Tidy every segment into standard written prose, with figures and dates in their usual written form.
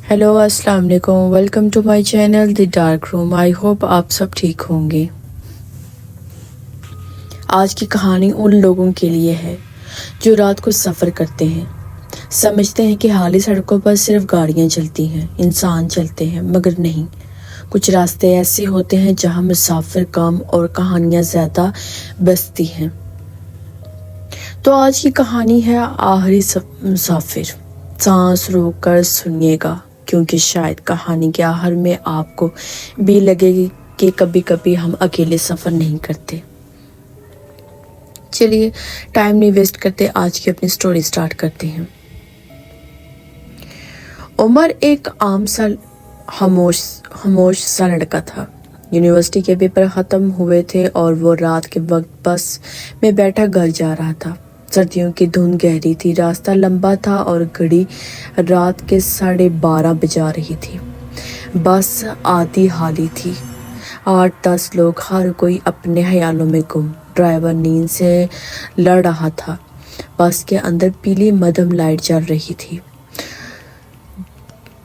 Hello अस्सलाम वालेकुम, welcome to my channel the dark room. I hope आप सब ठीक होंगे। आज की कहानी उन लोगों के लिए है जो रात को सफ़र करते हैं, समझते हैं कि हाली सड़कों पर सिर्फ गाड़ियां चलती हैं, इंसान चलते हैं, मगर नहीं। कुछ रास्ते ऐसे होते हैं जहां मुसाफिर कम और कहानियां ज़्यादा बसती हैं। तो आज की कहानी है आखिरी मुसाफिर। सांस रोक कर सुनिएगा, क्योंकि शायद कहानी के आखिर में आपको भी लगेगी कि कभी कभी हम अकेले सफ़र नहीं करते। चलिए टाइम नहीं वेस्ट करते, आज की अपनी स्टोरी स्टार्ट करते हैं। उमर एक आम सा खामोश सा लड़का था। यूनिवर्सिटी के पेपर ख़त्म हुए थे और वो रात के वक्त बस में बैठा घर जा रहा था। सर्दियों की धुंध गहरी थी, रास्ता लंबा था और घड़ी रात के 12:30 बजा रही थी। बस आधी खाली थी। 8-10 लोग, हर कोई अपने ख्यालों में गुम। ड्राइवर नींद से लड़ रहा था। बस के अंदर पीली मध्यम लाइट जल रही थी,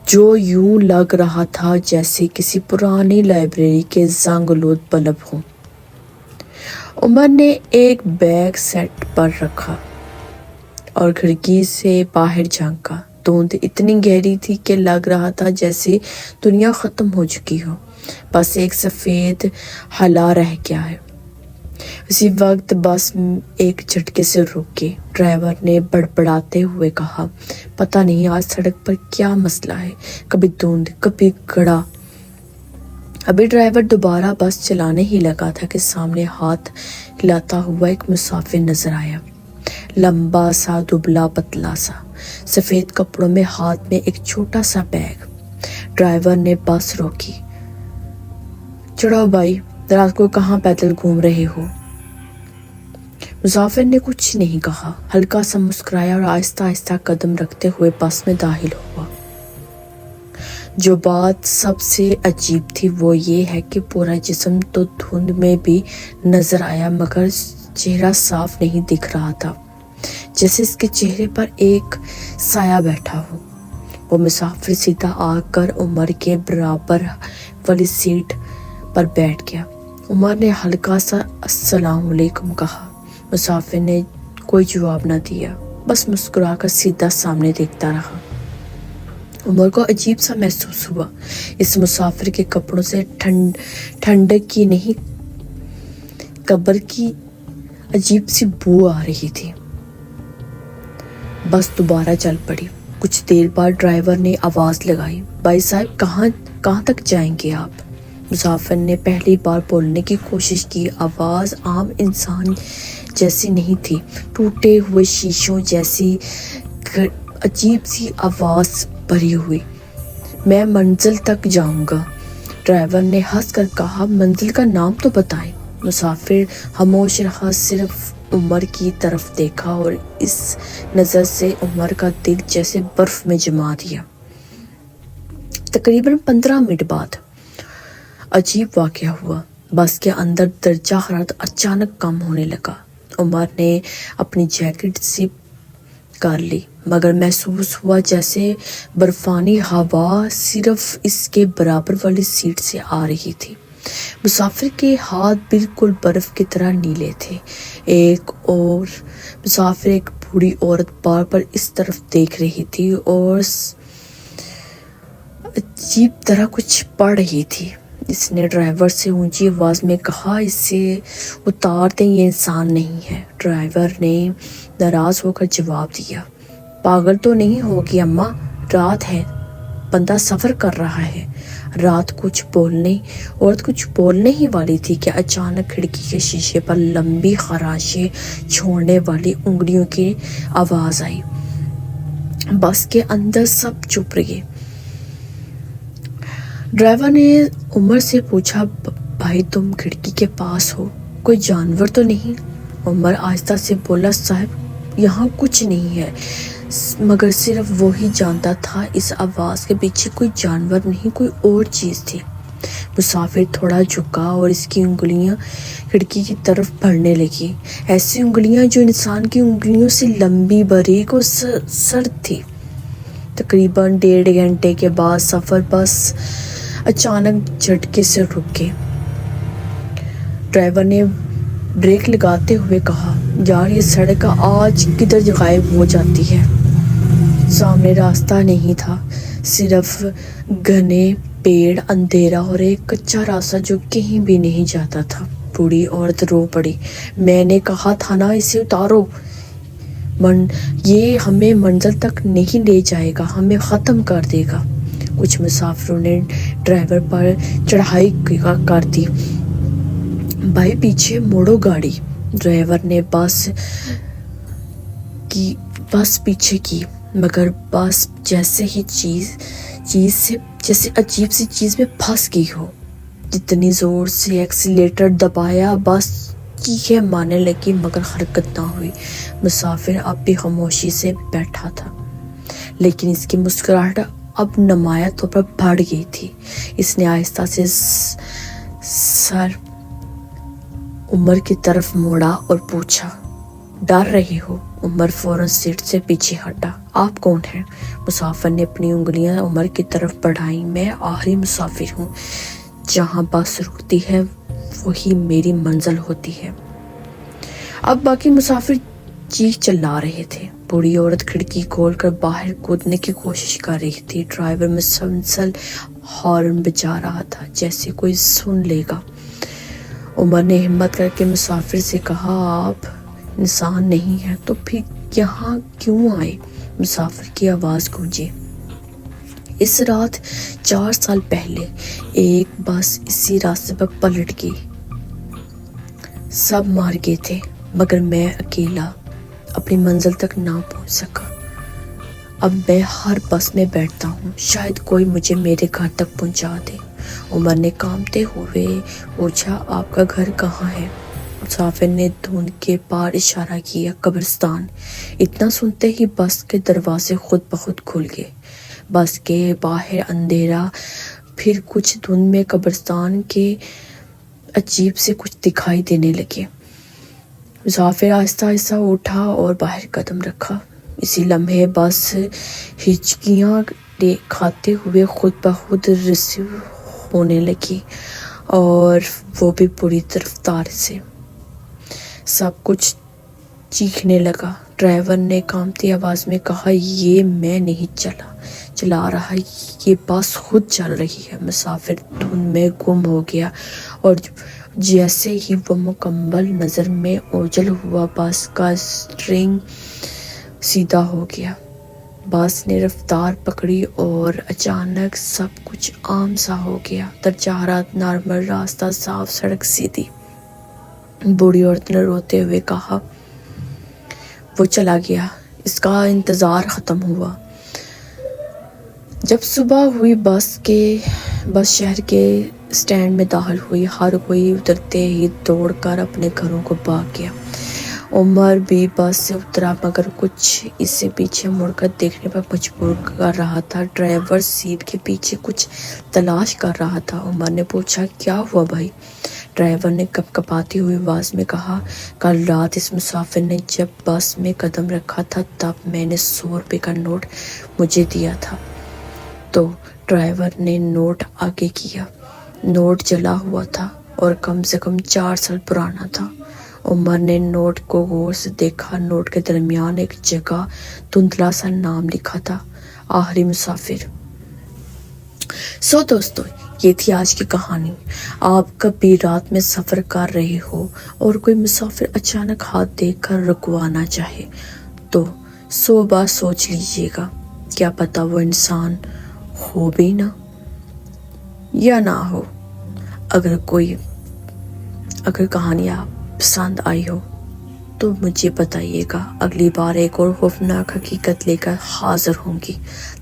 जो यूं लग रहा था जैसे किसी पुरानी लाइब्रेरी के जंग-आलूद बल्ब हों। उमर ने एक बैग सेट पर रखा और खिड़की से बाहर झांका। धुंध इतनी गहरी थी कि लग रहा था जैसे दुनिया ख़त्म हो चुकी हो, बस एक सफ़ेद हला रह गया है। उसी वक्त बस एक झटके से रुक गई। ड्राइवर ने बड़बड़ाते हुए कहा, पता नहीं आज सड़क पर क्या मसला है, कभी धुंध कभी गड़ा। अभी ड्राइवर दोबारा बस चलाने ही लगा था कि सामने हाथ हिलाता हुआ एक मुसाफिर नजर आया। लंबा सा, दुबला पतला सा, सफ़ेद कपड़ों में, हाथ में एक छोटा सा बैग। ड्राइवर ने बस रोकी। चढ़ो भाई, रात को कहाँ पैदल घूम रहे हो? मुसाफिर ने कुछ नहीं कहा, हल्का सा मुस्कुराया और आहिस्ता आहिस्ता कदम रखते हुए बस में दाखिल हुआ। जो बात सबसे अजीब थी वो ये है कि पूरा जिस्म तो धुंध में भी नजर आया, मगर चेहरा साफ नहीं दिख रहा था, जैसे इसके चेहरे पर एक साया बैठा हो। वो मुसाफिर सीधा आकर उमर के बराबर वाली सीट पर बैठ गया। उमर ने हल्का सा अस्सलाम वालेकुम कहा। मुसाफिर ने कोई जवाब न दिया, बस मुस्कुराकर सीधा सामने देखता रहा। उमर को अजीब सा महसूस हुआ। इस मुसाफिर के कपड़ों से ठंडक की नहीं, कब्र की अजीब सी बू आ रही थी। बस दोबारा चल पड़ी। कुछ देर बाद ड्राइवर ने आवाज़ लगाई, भाई साहब कहाँ तक जाएंगे आप? मुसाफिर ने पहली बार बोलने की कोशिश की। आवाज़ आम इंसान जैसी नहीं थी, टूटे हुए शीशों जैसी अजीब सी आवाज़ भरी हुई। मैं मंजिल तक जाऊंगा। ड्राइवर ने हंसकर कहा, मंजिल का नाम तो बताएं। मुसाफिर खामोश रहा, सिर्फ उमर की तरफ देखा और इस नज़र से उमर का दिल जैसे बर्फ में जमा दिया। तकरीबन 15 मिनट बाद अजीब वाक़या हुआ। बस के अंदर दर्जा हरारत अचानक कम होने लगा। उमर ने अपनी जैकेट जिप कर ली, मगर महसूस हुआ जैसे बर्फानी हवा सिर्फ इसके बराबर वाली सीट से आ रही थी। मुसाफिर के हाथ बिल्कुल बर्फ की तरह नीले थे। एक और मुसाफिर, एक बूढ़ी औरत, बार बार इस तरफ देख रही थी और अजीब तरह कुछ पढ़ रही थी। इसने ड्राइवर से ऊंची आवाज़ में कहा, इसे उतार दें, ये इंसान नहीं है। ड्राइवर ने नाराज़ होकर जवाब दिया, पागल तो नहीं होगी अम्मा, रात है, बंदा सफ़र कर रहा है। औरत कुछ बोलने ही वाली थी कि अचानक खिड़की के शीशे पर लंबी खराशें छोड़ने वाली उंगलियों की आवाज़ आई। बस के अंदर सब चुप रहे। ड्राइवर ने उमर से पूछा, भाई तुम खिड़की के पास हो, कोई जानवर तो नहीं? उमर आहिस्ता से बोला, साहब यहाँ कुछ नहीं है, मगर सिर्फ वो ही जानता था इस आवाज़ के पीछे कोई जानवर नहीं, कोई और चीज़ थी। मुसाफिर थोड़ा झुका और इसकी उंगलियां खिड़की की तरफ बढ़ने लगी, ऐसी उंगलियां जो इंसान की उंगलियों से लंबी, बारीक और सर्द थी। تقریباً 1.5 گھنٹے کے بعد سفر بس اچانک جھٹکے سے رک گئی۔ ڈرائیور نے بریک لگاتے ہوئے کہا، یار یہ سڑک آج کدھر غائب ہو جاتی ہے۔ سامنے راستہ نہیں تھا، صرف گھنے پیڑ، اندھیرا اور ایک کچا راستہ جو کہیں بھی نہیں جاتا تھا۔ بوڑھی عورت رو پڑی۔ میں نے کہا تھا نا اسے اتارو، یہ ہمیں منزل تک نہیں لے جائے گا، ہمیں ختم کر دے گا۔ کچھ مسافروں نے ڈرائیور پر چڑھائی کر دی۔ بھائی پیچھے موڑو گاڑی۔ ڈرائیور نے بس پیچھے کی، مگر بس جیسے عجیب سی چیز میں پھنس گئی ہو۔ جتنی زور سے ایکسیلیٹر دبایا بس چیخیں مارنے لگی مگر حرکت نہ ہوئی۔ مسافر اب بھی خاموشی سے بیٹھا تھا، لیکن اس کی مسکراہٹ اب نمایاں طور پر بڑھ گئی تھی۔ اس نے آہستہ سے سر عمر کی طرف موڑا اور پوچھا، ڈر رہے ہو؟ عمر فوراً سیٹ سے پیچھے ہٹا۔ آپ کون ہیں؟ مسافر نے اپنی انگلیاں عمر کی طرف بڑھائیں۔ میں آخری مسافر ہوں، جہاں بس رکتی ہے وہی میری منزل ہوتی ہے۔ اب باقی مسافر چیخ چلا رہے تھے۔ بوڑھی عورت کھڑکی کھول کر باہر کودنے کی کوشش کر رہی تھی۔ ڈرائیور مسلسل ہارن بجا رہا تھا جیسے کوئی سن لے گا۔ عمر نے ہمت کر کے مسافر سے کہا، آپ انسان نہیں ہیں تو پھر یہاں کیوں آئے؟ مسافر کی آواز گونجی۔ اس رات 4 سال پہلے ایک بس اسی راستے پر پلٹ گئی۔ سب مار گئے تھے مگر میں اکیلا اپنی منزل تک نہ پہنچ سکا۔ اب میں ہر بس میں بیٹھتا ہوں، شاید کوئی مجھے میرے گھر تک پہنچا دے۔ عمر نے کانپتے ہوئے پوچھا، آپ کا گھر کہاں ہے؟ مسافر نے دھند کے پار اشارہ کیا، قبرستان۔ اتنا سنتے ہی بس کے دروازے خود بخود کھل گئے۔ بس کے باہر اندھیرا، پھر کچھ دھند میں قبرستان کے عجیب سے کچھ دکھائی دینے لگے۔ مسافر آہستہ آہستہ اٹھا اور باہر قدم رکھا۔ اسی لمحے بس ہچکیاں کھاتے ہوئے خود بخود ریسیو ہونے لگی، اور وہ بھی بری رفتار سے۔ سب کچھ چیخنے لگا۔ ڈرائیور نے کانپتی آواز میں کہا، یہ میں نہیں چلا رہا، یہ بس خود چل رہی ہے۔ مسافر دھند میں گم ہو گیا، اور جیسے ہی وہ مکمل نظر میں اوجھل ہوا بس کا اسٹیئرنگ سیدھا ہو گیا۔ بس نے رفتار پکڑی اور اچانک سب کچھ عام سا ہو گیا۔ درجہ حرارت نارمل، راستہ صاف، سڑک سیدھی۔ بوڑھی عورت نے روتے ہوئے کہا، وہ چلا گیا، اس کا انتظار ختم ہوا۔ جب صبح ہوئی بس شہر کے اسٹینڈ میں داخل ہوئی۔ ہر کوئی اترتے ہی دوڑ کر اپنے گھروں کو بھاگ گیا۔ عمر بھی بس سے اترا مگر کچھ اسے پیچھے مڑ کر دیکھنے پر مجبور کر رہا تھا۔ ڈرائیور سیٹ کے پیچھے کچھ تلاش کر رہا تھا۔ عمر نے پوچھا، کیا ہوا بھائی؟ ڈرائیور نے کپکپاتی ہوئی آواز میں کہا، کل رات اس مسافر نے جب بس میں قدم رکھا تھا تب میں نے 100 روپے کا نوٹ مجھے دیا تھا۔ تو ڈرائیور نے نوٹ آگے کیا۔ نوٹ جلا ہوا تھا اور کم سے کم 4 سال پرانا تھا۔ عمر نے نوٹ کو غور سے دیکھا۔ نوٹ کے درمیان ایک جگہ دھندلا سا نام لکھا تھا، آخری مسافر۔ دوستو، یہ تھی آج کی کہانی۔ آپ کبھی رات میں سفر کر رہے ہو اور کوئی مسافر اچانک ہاتھ دیکھ کر رکوانا چاہے تو 100 بار سوچ لیجئے گا، کیا پتا وہ انسان ہو بھی نہ یا نہ ہو۔ اگر کہانی آپ پسند آئی ہو تو مجھے بتائیے گا۔ اگلی بار ایک اور خوفناک حقیقت لے کر حاضر ہوں گی۔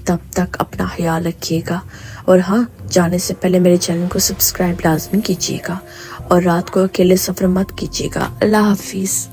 تب تک اپنا خیال رکھیے گا، اور ہاں، جانے سے پہلے میرے چینل کو سبسکرائب لازمی کیجیے گا، اور رات کو اکیلے سفر مت کیجیے گا۔ اللہ حافظ۔